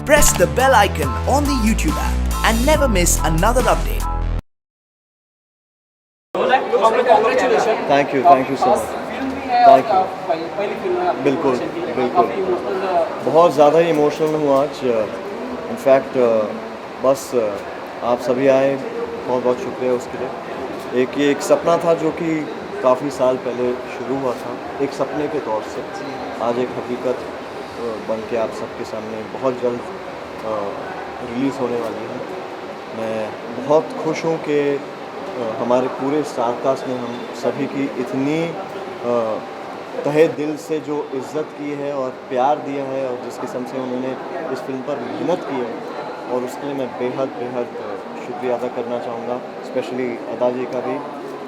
Press the bell icon on the YouTube app and never miss another update. Congratulations. Thank you so much. Film भी है Thank you. और पहली film है आपकी बिल्कुल, promotion के लिए। बिल्कुल। काफी इमोशनल बहुत ज़्यादा ही इमोशनल हूँ आज। इनफैक्ट बस आप सभी आए, बहुत बहुत शुक्रिया उसके लिए। ये एक सपना था जो कि काफ़ी साल पहले शुरू हुआ था, एक सपने के तौर से आज एक हकीकत बन के आप सबके सामने बहुत जल्द रिलीज़ होने वाली है। मैं बहुत खुश हूँ कि हमारे पूरे स्टारकास्ट ने हम सभी की इतनी तहे दिल से जो इज़्ज़त की है और प्यार दिया है और जिस किस्म से उन्होंने इस फिल्म पर मेहनत की है, और उसके लिए मैं बेहद शुक्रिया अदा करना चाहूँगा, स्पेशली अदा जी का भी,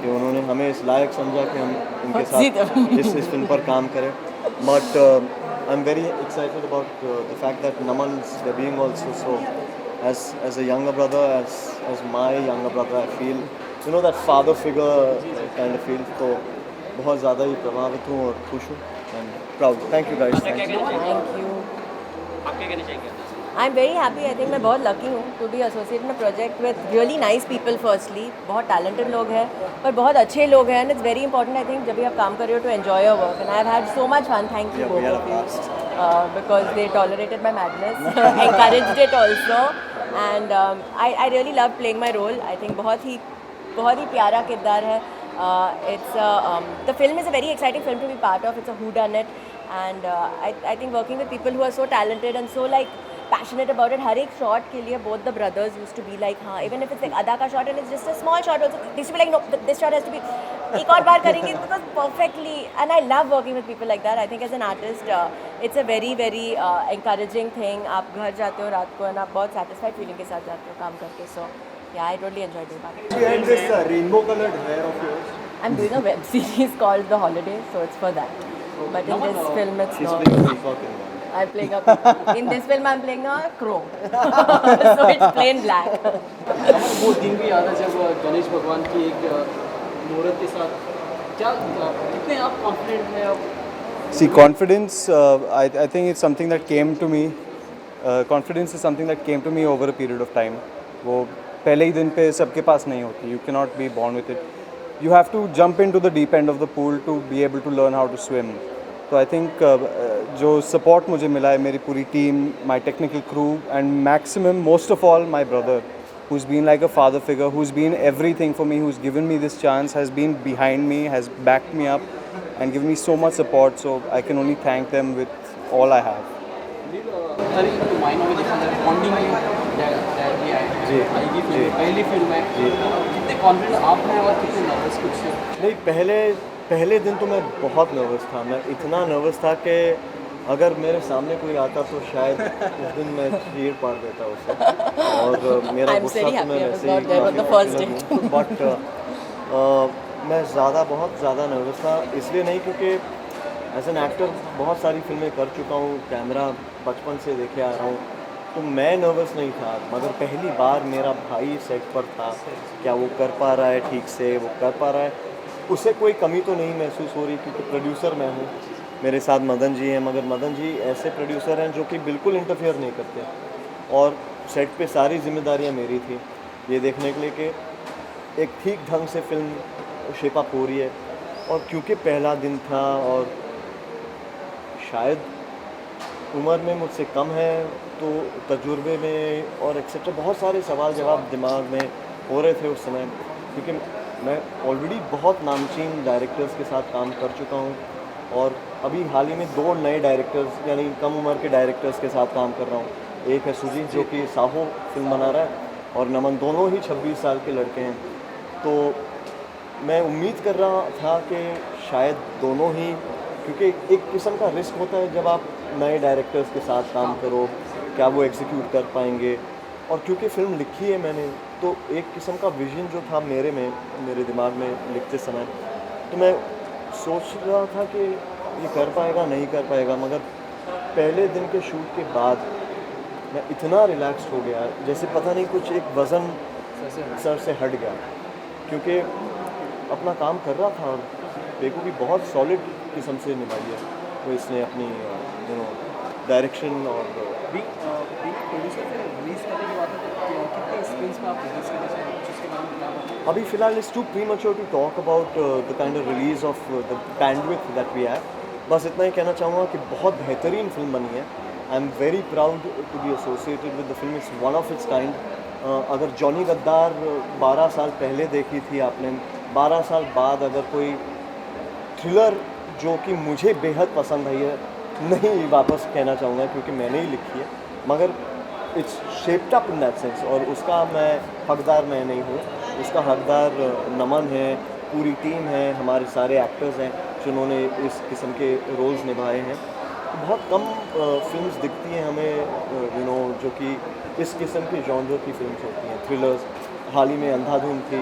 कि उन्होंने हमें इस लायक समझा कि हम उनके साथ इस फिल्म पर काम करें। But I am very excited about the fact that Naman's being also so as a younger brother, as my younger brother, I feel that father figure kind of feel। तो बहुत ज़्यादा ही प्रभावित हूँ और खुश हूँ and proud. Thank you guys. Thank you. आप क्या कहना चाहेंगे? I'm very happy. I think मैं बहुत lucky हूँ to be associated in a project with really nice people. Firstly, बहुत talented लोग हैं, पर बहुत अच्छे लोग हैं, and it's very important. I think जब भी आप काम कर रहे हो to enjoy your work, and I've had so much fun. Thank you Yeah, we both had of a you blast. because they tolerated my madness, encouraged it also, and I really love playing my role. I think बहुत ही प्यारा किरदार है। The film is a very exciting film to be part of. It's a whodunit, and I think working with people who are so talented and so like passionate about it. हर एक shot के लिए both the brothers used to be like हाँ, even if it's like अदा का shot and it's just a small shot also, they used to be like no, this shot has to be एक और बार करेंगे because perfectly, and I love working with people like that. I think as an artist it's a very encouraging thing. आप घर जाते हो रात को and आप बहुत satisfied feeling के साथ जाते हो काम करके, so yeah, I totally enjoyed doing that. Behind this rainbow colored hair of yours. I'm doing a web series called The Holiday, so it's for that. But in this film it's She's not. playing Afifa in one. I'm playing in this film I'm playing a crow. So it's plain black. वो दिन भी याद है जब गणेश भगवान की एक मुहूर्त के साथ क्या कितने आप कॉन्फिडेंट हैं आप? See, confidence, I think it's something that came to me. Confidence is something that came to me over a period of time. वो पहले ही दिन पे सबके पास नहीं होती. You cannot be born with it. You have to jump into the deep end of the pool to be able to learn how to swim. तो I think जो support मुझे मिला है मेरी पूरी team, my technical crew and maximum most of all my brother who's been like a father figure, who's been everything for me, who's given me this chance, has been behind me, has backed me up and given me so much support, so I can only thank them with all I have. अरे तो मायनों में देखा जाए bonding dad भी आए जी, भाई की जी। पहली फिल्म है, कितने कॉन्फिडेंट आप हैं और कितने नर्वस कुछ? नहीं, पहले दिन तो मैं बहुत नर्वस था। मैं इतना नर्वस था कि अगर मेरे सामने कोई आता तो शायद उस दिन मैं चीर पाड़ देता उसे, और मेरा I'm गुस्सा very तो मैं happy I was वैसे ही not there on the first काफ़ी बट मैं बहुत ज़्यादा नर्वस था, इसलिए नहीं क्योंकि एज एन एक्टर बहुत सारी फिल्में कर चुका हूँ, कैमरा बचपन से देखे आ रहा हूँ, तो मैं नर्वस नहीं था। मगर पहली बार मेरा भाई सेट पर था, क्या वो कर पा रहा है ठीक से, वो कर पा रहा है, उसे कोई कमी तो नहीं महसूस हो रही, क्योंकि प्रोड्यूसर मैं हूँ, मेरे साथ मदन जी हैं, मगर मदन जी ऐसे प्रोड्यूसर हैं जो कि बिल्कुल इंटरफेयर नहीं करते, और सेट पे सारी जिम्मेदारियाँ मेरी थी ये देखने के लिए कि एक ठीक ढंग से फिल्म शेप अप हो रही है। और क्योंकि पहला दिन था और शायद उम्र में मुझसे कम है, तो तजुर्बे में और एक्सेट्रा बहुत सारे सवाल जवाब दिमाग में हो रहे थे उस समय, क्योंकि मैं ऑलरेडी बहुत नामचीन डायरेक्टर्स के साथ काम कर चुका हूँ, और अभी हाल ही में 2 नए डायरेक्टर्स यानी कम उम्र के डायरेक्टर्स के साथ काम कर रहा हूँ। एक है सुजीत जो कि साहो फिल्म बना रहा है, और नमन, दोनों ही 26 साल के लड़के हैं। तो मैं उम्मीद कर रहा था कि शायद दोनों ही, क्योंकि एक किस्म का रिस्क होता है जब आप नए डायरेक्टर्स के साथ काम करो, क्या वो एग्जीक्यूट कर पाएंगे, और क्योंकि फ़िल्म लिखी है मैंने, तो एक किस्म का विजन जो था मेरे दिमाग में लिखते समय, तो मैं सोच रहा था कि ये कर पाएगा नहीं कर पाएगा, मगर पहले दिन के शूट के बाद मैं इतना रिलैक्स्ड हो गया जैसे पता नहीं कुछ एक वज़न सर से हट गया, क्योंकि अपना काम कर रहा था और बेकू भी बहुत सॉलिड किस्म से निभाई है, तो इसने अपनी डायरेक्शन और प्रोड्यूसर फिर रिलीज करने की बात है तो कितने स्क्रीन्स पे आप रिलीज करना चाहिए उसके बारे में क्या बात है? अभी फ़िलहाल it's too premature to talk about the kind of release of the bandwidth that we have. बस इतना ही कहना चाहूँगा कि बहुत बेहतरीन फिल्म बनी है. I am very proud to be associated with the film. It's one of its kind. अगर जॉनी गद्दार 12 साल पहले देखी थी आपने, 12 साल बाद अगर कोई थ्रिलर जो कि मुझे बेहद पसंद आई है, नहीं वापस कहना चाहूँगा क्योंकि मैंने ही लिखी है, मगर it's shaped up in that sense, और उसका मैं हकदार मैं नहीं हूँ. उसका हकदार नमन है, पूरी टीम है, हमारे सारे एक्टर्स हैं जिन्होंने इस किस्म के रोल्स निभाए हैं. बहुत कम फिल्म्स दिखती हैं हमें जो कि इस किस्म के जॉनर की फिल्म्स होती हैं, थ्रिलर्स. हाल ही में अंधाधुन थी,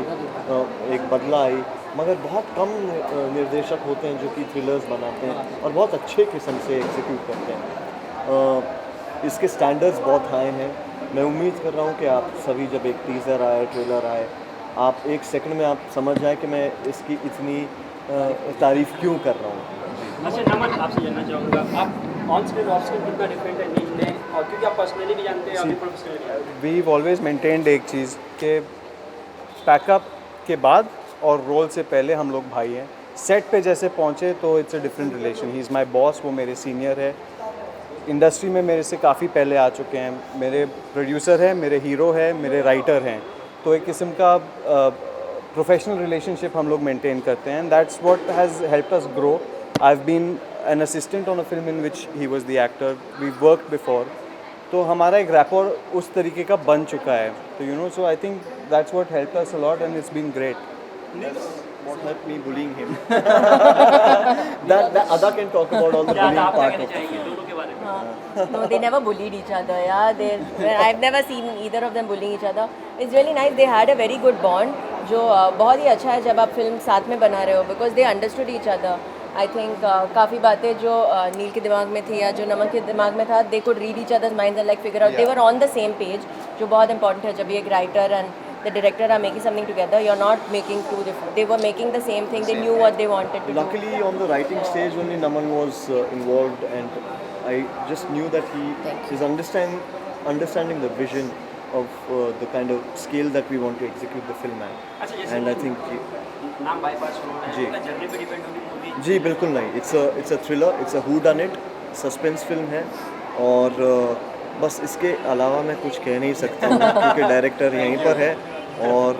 एक बदला आई, मगर बहुत कम निर्देशक होते हैं जो कि थ्रिलर्स बनाते हैं और बहुत अच्छे किस्म से एग्जीक्यूट करते हैं. इसके स्टैंडर्ड्स बहुत हाई हैं. मैं उम्मीद कर रहा हूँ कि आप सभी जब एक टीज़र आए, ट्रेलर आए, आप एक सेकंड में आप समझ जाए कि मैं इसकी इतनी तारीफ़ क्यों कर रहा हूँ. अच्छा नमन, आपसे जानना चाहूँगा, आप ऑन स्क्रीन ऑफ स्क्रीन कितना डिफरेंट है नहीं है, और क्योंकि आप पर्सनली भी जानते हैं अभी प्रोफेशनली. वी ऑलवेज मेंटेन्ड एक चीज़ के पैकअप के बाद और रोल से पहले हम लोग भाई हैं. सेट पे जैसे पहुँचे तो it's a different relation. He is my boss, वो मेरे सीनियर है, इंडस्ट्री में मेरे से काफ़ी पहले आ चुके हैं, मेरे प्रोड्यूसर हैं, मेरे हीरो हैं, मेरे राइटर हैं. तो एक किस्म का प्रोफेशनल रिलेशनशिप हम लोग मेंटेन करते हैं. That's what has helped us grow. I have been an assistant on a film in which he was the actor. We worked before. तो हमारा एक रैपर उस तरीके का बन चुका है. तो so I think that's what helped us a lot and it's been great. What helped me bullying him? that Ada can talk about all the क्या bullying आप part कहना of it. चाहेंगे दोनों के बारे में? No, they never bullied each other. I've never seen either of them bullying each other. It's really nice. They had a very good bond, जो बहुत ही अच्छा है जब आप फिल्म साथ में बना रहे हो, because they understood each other. I think काफ़ी बातें जो नील के दिमाग में थी या जो नमन के दिमाग में था, they could read each other's minds and like figure out. They were on the same page, जो बहुत important है जब ये एक writer and the director are making something together. You're not making two different. They were making the same thing. They knew what they wanted to do. Luckily, on the writing stage, only Naman was involved, and I just knew that he is understanding the vision of the kind of scale that we want to execute the film at. अच्छा जैसे And I think नाम bypass हो रहा है, जी. तो journey पे depend होगी movie. जी बिल्कुल नहीं. It's a thriller. It's a whodunit suspense film है, और बस इसके अलावा मैं कुछ कह नहीं सकता हूँ क्योंकि डायरेक्टर यहीं पर है और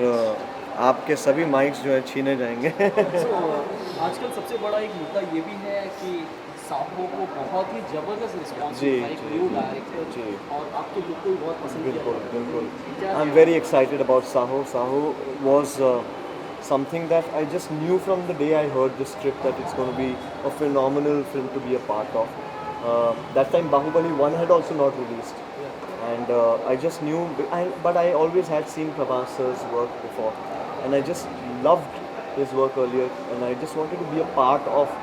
आपके सभी माइक्स जो है छीने जाएंगे. आजकल सबसे बड़ा एक मुद्दा ये भी है कि साहो को बहुत ही ज़बरदस्त रिस्पॉन्स जी, है, एक जी, न्यू जी, डायरेक्टर, जी. और आपके लुक को भी बहुत पसंद किया बिल्कुल गया. बिल्कुल. क्या I am very excited about Saaho. Saaho was something that I just knew from the day I heard the script that it's going to be a phenomenal film to be a part of. That time Bahubali 1 had also not released, and I just knew, but I always had seen Prabhas sir's work before, and I just loved his work earlier, and I just wanted to be a part of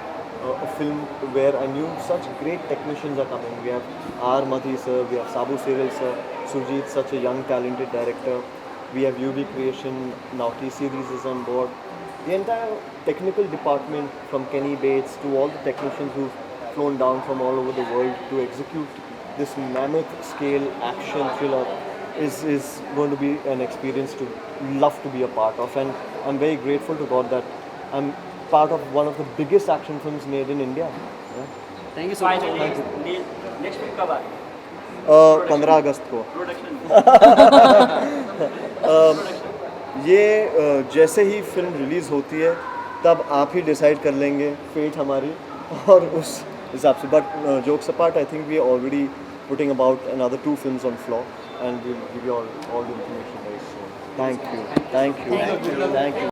a film where I knew such great technicians are coming. We have R. Madhi sir, we have Sabu Serial sir, Surjit, such a young talented director. We have UV Creation, now T-Series is on board. The entire technical department, from Kenny Bates to all the technicians who've flown down from all over the world to execute this mammoth scale action thriller is going to be an experience to love to be a part of, and I'm very grateful to God that I'm part of one of the biggest action films made in India. Yeah. Thank you so much. Finally next week कब आ रही है 15 अगस्त को. Production? ये जैसे ही film release होती है तब आप ही डिसाइड कर लेंगे फेट हमारी, और उस हिसाब से. But jokes apart, I think we are already putting about another 2 films on floor, and we'll give you all the information very soon. Thank you.